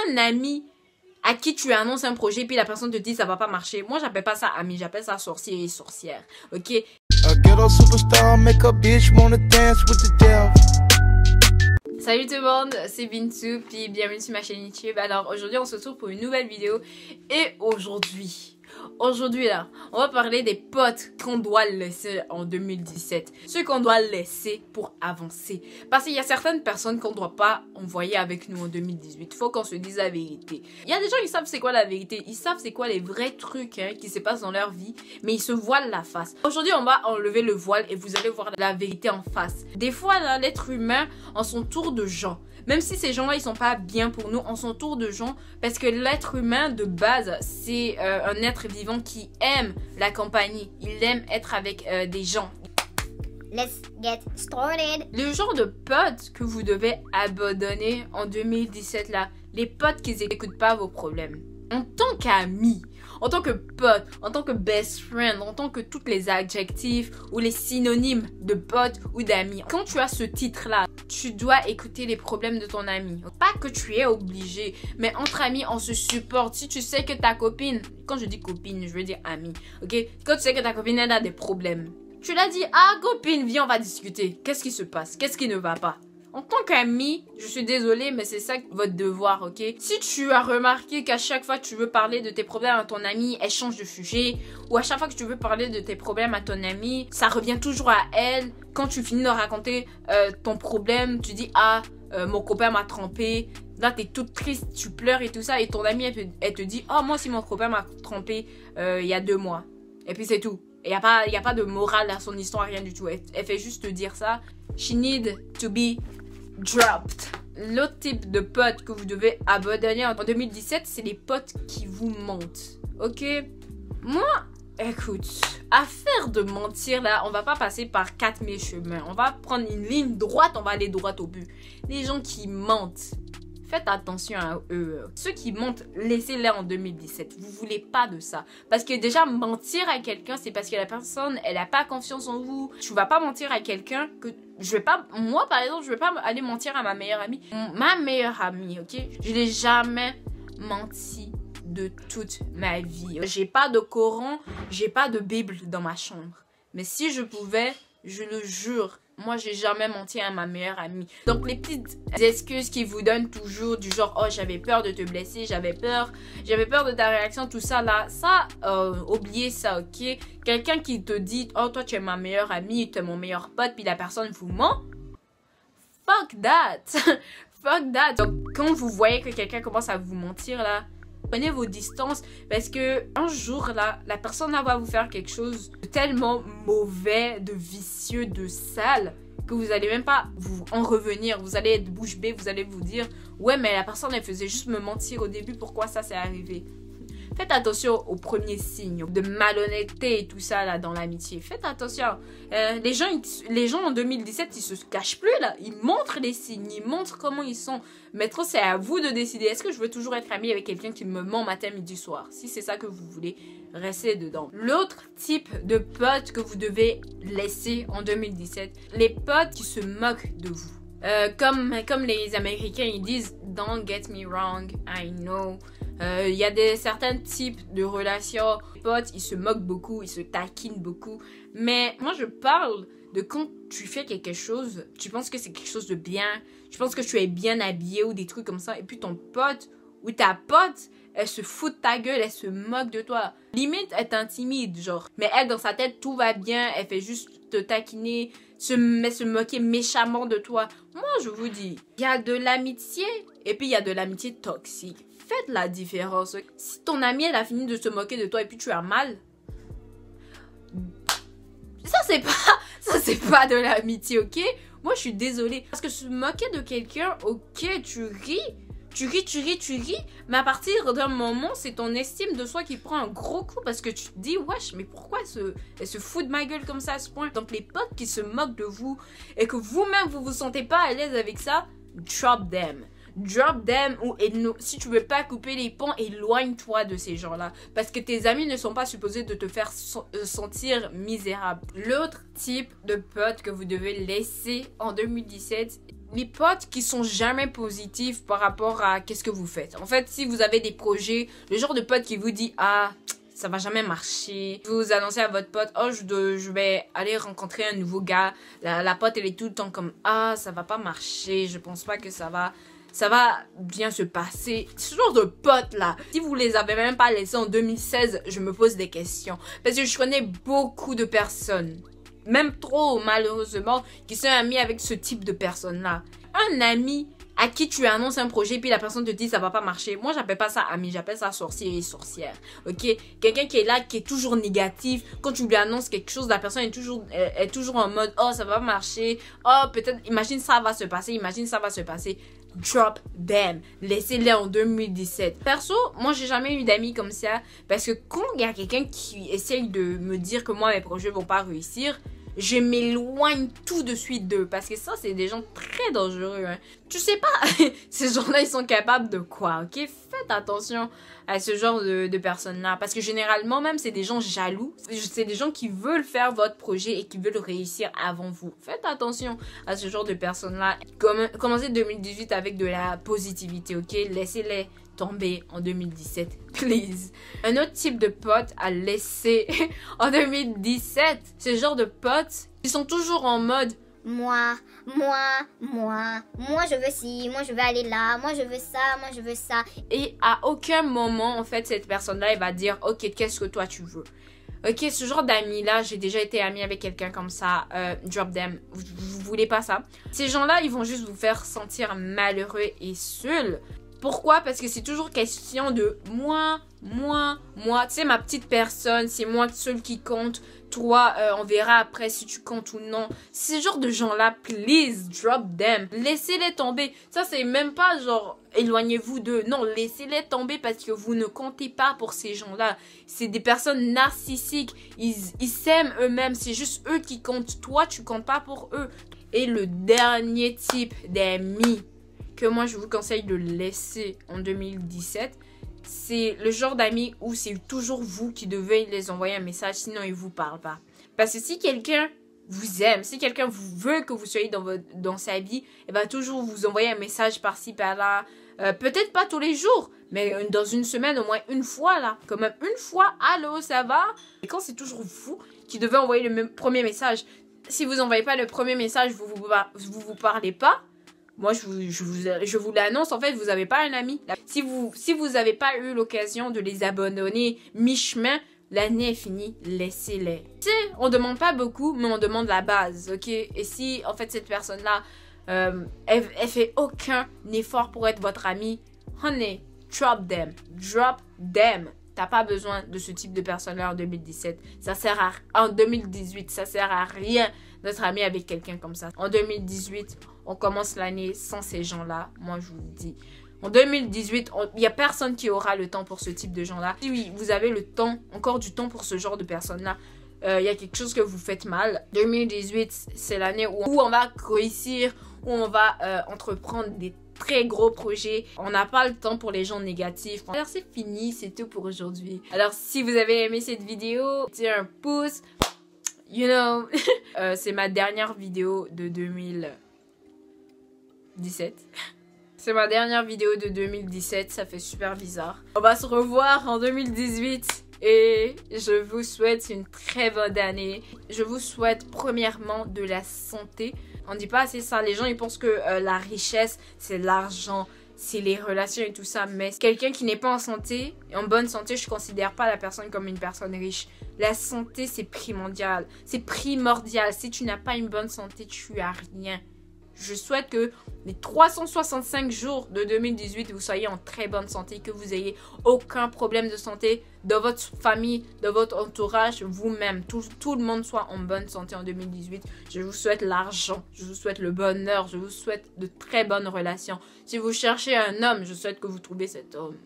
un ami à qui tu annonces un projet puis la personne te dit ça va pas marcher, moi j'appelle pas ça ami, j'appelle ça sorcier et sorcière, ok? Salut tout le monde, c'est Bintou, puis bienvenue sur ma chaîne YouTube. Alors aujourd'hui on se retrouve pour une nouvelle vidéo et aujourd'hui là, on va parler des potes qu'on doit laisser en 2017. Ceux qu'on doit laisser pour avancer. Parce qu'il y a certaines personnes qu'on ne doit pas envoyer avec nous en 2018. Faut qu'on se dise la vérité. Il y a des gens qui savent c'est quoi la vérité. Ils savent c'est quoi les vrais trucs qui se passent dans leur vie. Mais ils se voilent la face. Aujourd'hui on va enlever le voile et vous allez voir la vérité en face. Des fois l'être humain en son tour de gens. Même si ces gens-là, ils sont pas bien pour nous, on s'entoure de gens. Parce que l'être humain, de base, c'est un être vivant qui aime la compagnie. Il aime être avec des gens. Let's get started. Le genre de potes que vous devez abandonner en 2017, là. Les potes qui n'écoutent pas vos problèmes. En tant qu'amis, en tant que pote, en tant que best friend, en tant que tous les adjectifs ou les synonymes de pote ou d'amis. Quand tu as ce titre-là, tu dois écouter les problèmes de ton ami. Pas que tu es obligé, mais entre amis, on se supporte. Si tu sais que ta copine, quand je dis copine, je veux dire amie, ok? Quand tu sais que ta copine, elle a des problèmes, tu l'as dit, ah copine, viens, on va discuter. Qu'est-ce qui se passe? Qu'est-ce qui ne va pas? En tant qu'ami, je suis désolée, mais c'est ça votre devoir, ok? Si tu as remarqué qu'à chaque fois que tu veux parler de tes problèmes à ton ami, elle change de sujet, ou à chaque fois que tu veux parler de tes problèmes à ton ami, ça revient toujours à elle. Quand tu finis de raconter ton problème, tu dis, ah, mon copain m'a trompé. Là, t'es toute triste, tu pleures et tout ça, et ton ami, elle te dit, oh, moi aussi, mon copain m'a trompé il y a 2 mois. Et puis c'est tout. Il n'y a pas de morale à son histoire, rien du tout. Elle fait juste te dire ça. She need to be dropped. L'autre type de potes que vous devez abandonner en 2017, c'est les potes qui vous mentent. Ok? Moi, écoute, affaire de mentir là, on va pas passer par 4000 chemins. On va prendre une ligne droite, on va aller droit au but. Les gens qui mentent, faites attention à eux. Ceux qui mentent, laissez-les en 2017. Vous voulez pas de ça. Parce que déjà, mentir à quelqu'un, c'est parce que la personne, elle a pas confiance en vous. Tu vas pas mentir à quelqu'un que... Moi, par exemple, je vais pas aller mentir à ma meilleure amie. Ma meilleure amie, ok? Je n'ai jamais menti de toute ma vie. J'ai pas de Coran, j'ai pas de Bible dans ma chambre. Mais si je pouvais, je le jure, moi, j'ai jamais menti à ma meilleure amie. Donc, les petites excuses qu'ils vous donnent toujours du genre, oh, j'avais peur de te blesser, j'avais peur de ta réaction, tout ça là. Ça, oubliez ça, ok? Quelqu'un qui te dit, oh, toi, tu es ma meilleure amie, tu es mon meilleur pote, puis la personne vous ment. Fuck that! Fuck that! Donc, quand vous voyez que quelqu'un commence à vous mentir là, prenez vos distances parce que un jour là, la personne là va vous faire quelque chose de tellement mauvais, de vicieux, de sale que vous allez même pas vous en revenir. Vous allez être bouche bée, vous allez vous dire ouais mais la personne elle faisait juste me mentir au début, pourquoi ça s'est arrivé? Faites attention aux premiers signes de malhonnêteté et tout ça là dans l'amitié. Faites attention. Les gens en 2017, ils se cachent plus là. Ils montrent les signes, ils montrent comment ils sont. Maintenant, c'est à vous de décider. Est-ce que je veux toujours être amie avec quelqu'un qui me ment matin, midi, soir? Si c'est ça que vous voulez, restez dedans. L'autre type de potes que vous devez laisser en 2017, les potes qui se moquent de vous. Comme les Américains, ils disent « Don't get me wrong, I know ». Il y a certains types de relations. Les potes, ils se moquent beaucoup, ils se taquinent beaucoup. Mais moi, je parle de quand tu fais quelque chose, tu penses que c'est quelque chose de bien, tu penses que tu es bien habillé ou des trucs comme ça, et puis ton pote ou ta pote, elle se fout de ta gueule, elle se moque de toi. Limite, elle t'intimide, genre. Mais elle, dans sa tête, tout va bien, elle fait juste te taquiner, se moquer méchamment de toi. Moi, je vous dis, il y a de l'amitié, et puis il y a de l'amitié toxique. Faites la différence. Si ton ami, elle a fini de se moquer de toi et puis tu as mal, ça c'est pas de l'amitié, ok? Moi, je suis désolée. Parce que se moquer de quelqu'un, ok, tu ris, mais à partir d'un moment, c'est ton estime de soi qui prend un gros coup parce que tu te dis, wesh, mais pourquoi elle se fout de ma gueule comme ça à ce point? Donc, les potes qui se moquent de vous et que vous-même, vous vous sentez pas à l'aise avec ça, drop them. Drop them ou si tu veux pas couper les ponts, éloigne-toi de ces gens-là. Parce que tes amis ne sont pas supposés de te faire sentir misérable. L'autre type de pote que vous devez laisser en 2017, les potes qui sont jamais positifs par rapport à qu'est-ce que vous faites. En fait, si vous avez des projets, le genre de pote qui vous dit « Ah, ça va jamais marcher ». Vous annoncez à votre pote « Oh, je vais aller rencontrer un nouveau gars ». La pote, elle est tout le temps comme « Ah, ça va pas marcher, je pense pas que ça va bien se passer ». Ce genre de potes là, si vous les avez même pas laissés en 2016, je me pose des questions. Parce que je connais beaucoup de personnes, même trop malheureusement, qui sont amis avec ce type de personnes là. Un ami à qui tu annonces un projet puis la personne te dit ça va pas marcher. Moi, j'appelle pas ça ami, j'appelle ça sorcier et sorcière. OK? Quelqu'un qui est là, qui est toujours négatif. Quand tu lui annonces quelque chose, la personne est toujours en mode oh, ça va marcher. Oh, peut-être imagine ça va se passer, imagine ça va se passer. Drop them. Laissez-les en 2017. Perso, moi, j'ai jamais eu d'amis comme ça parce que quand il y a quelqu'un qui essaye de me dire que moi, mes projets vont pas réussir, je m'éloigne tout de suite d'eux. Parce que ça, c'est des gens très dangereux. Hein. Tu sais pas, ces gens-là, ils sont capables de quoi, ok? Faites attention à ce genre de personnes-là. Parce que généralement, même, c'est des gens jaloux. C'est des gens qui veulent faire votre projet et qui veulent réussir avant vous. Faites attention à ce genre de personnes-là. Commencez 2018 avec de la positivité, ok? Laissez-les tomber en 2017, please. Un autre type de pote à laisser en 2017, ce genre de potes, ils sont toujours en mode moi, je veux ci, moi je veux aller là, moi je veux ça, moi je veux ça. Et à aucun moment, en fait, cette personne-là, elle va dire, ok, qu'est-ce que toi tu veux? Ok, ce genre d'amis-là, j'ai déjà été amie avec quelqu'un comme ça, drop them, vous voulez pas ça? Ces gens-là, ils vont juste vous faire sentir malheureux et seul. Pourquoi? Parce que c'est toujours question de moi. Tu sais, ma petite personne, c'est moi seul qui compte. Toi, on verra après si tu comptes ou non. Ces genres de gens-là, please, drop them. Laissez-les tomber. Ça, c'est même pas genre, éloignez-vous d'eux. Non, laissez-les tomber parce que vous ne comptez pas pour ces gens-là. C'est des personnes narcissiques. Ils s'aiment eux-mêmes. C'est juste eux qui comptent. Toi, tu comptes pas pour eux. Et le dernier type d'amis que moi je vous conseille de laisser en 2017, c'est le genre d'amis où c'est toujours vous qui devez les envoyer un message, sinon ils vous parlent pas. Parce que si quelqu'un vous aime, si quelqu'un veut que vous soyez dans sa vie, il va toujours vous envoyer un message par-ci par-là. Peut-être pas tous les jours, mais dans une semaine au moins une fois là. Quand même une fois, allô, ça va? Et quand c'est toujours vous qui devez envoyer le premier message, si vous envoyez pas le premier message, vous parlez pas. Moi, je vous l'annonce, en fait, vous n'avez pas un ami. Si vous n'avez pas eu l'occasion de les abandonner mi-chemin, l'année est finie, laissez-les. Tu sais, on demande pas beaucoup, mais on demande la base, ok? Et si, en fait, cette personne-là, elle fait aucun effort pour être votre ami, honey, drop them. Drop them. T'as pas besoin de ce type de personne-là en 2017. En 2018, ça sert à rien d'être ami avec quelqu'un comme ça. En 2018, on commence l'année sans ces gens-là. Moi, je vous le dis. En 2018, il n'y a personne qui aura le temps pour ce type de gens-là. Si oui, vous avez le temps, encore du temps pour ce genre de personnes-là, il y a quelque chose que vous faites mal. 2018, c'est l'année où on va réussir, où on va entreprendre des très gros projets. On n'a pas le temps pour les gens négatifs. Alors c'est fini, c'est tout pour aujourd'hui. Alors si vous avez aimé cette vidéo, mettez un pouce. You know, c'est ma dernière vidéo de 2017. C'est ma dernière vidéo de 2017, ça fait super bizarre. On va se revoir en 2018 et je vous souhaite une très bonne année. Je vous souhaite premièrement de la santé. On dit pas assez ça, les gens ils pensent que la richesse c'est l'argent, c'est les relations et tout ça. Mais quelqu'un qui n'est pas en santé, en bonne santé, je considère pas la personne comme une personne riche. La santé c'est primordial, c'est primordial. Si tu n'as pas une bonne santé, tu as rien. Je souhaite que les 365 jours de 2018, vous soyez en très bonne santé, que vous ayez aucun problème de santé dans votre famille, dans votre entourage, vous-même. Tout le monde soit en bonne santé en 2018. Je vous souhaite l'argent, je vous souhaite le bonheur, je vous souhaite de très bonnes relations. Si vous cherchez un homme, je souhaite que vous trouviez cet homme.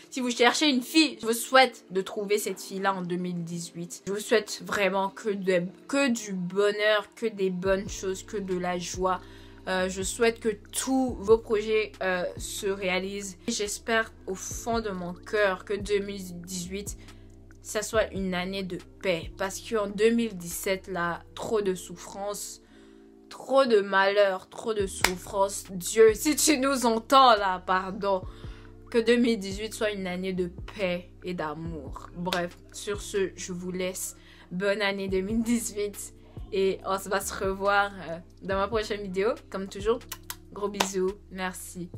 Si vous cherchez une fille, je vous souhaite de trouver cette fille-là en 2018. Je vous souhaite vraiment que du bonheur, que des bonnes choses, que de la joie. Je souhaite que tous vos projets se réalisent. J'espère au fond de mon cœur que 2018, ça soit une année de paix. Parce qu'en 2017, là, trop de souffrance, trop de malheur, trop de souffrance. Dieu, si tu nous entends là, pardon. Que 2018 soit une année de paix et d'amour. Bref, sur ce, je vous laisse. Bonne année 2018. Et on va se revoir dans ma prochaine vidéo. Comme toujours, gros bisous. Merci.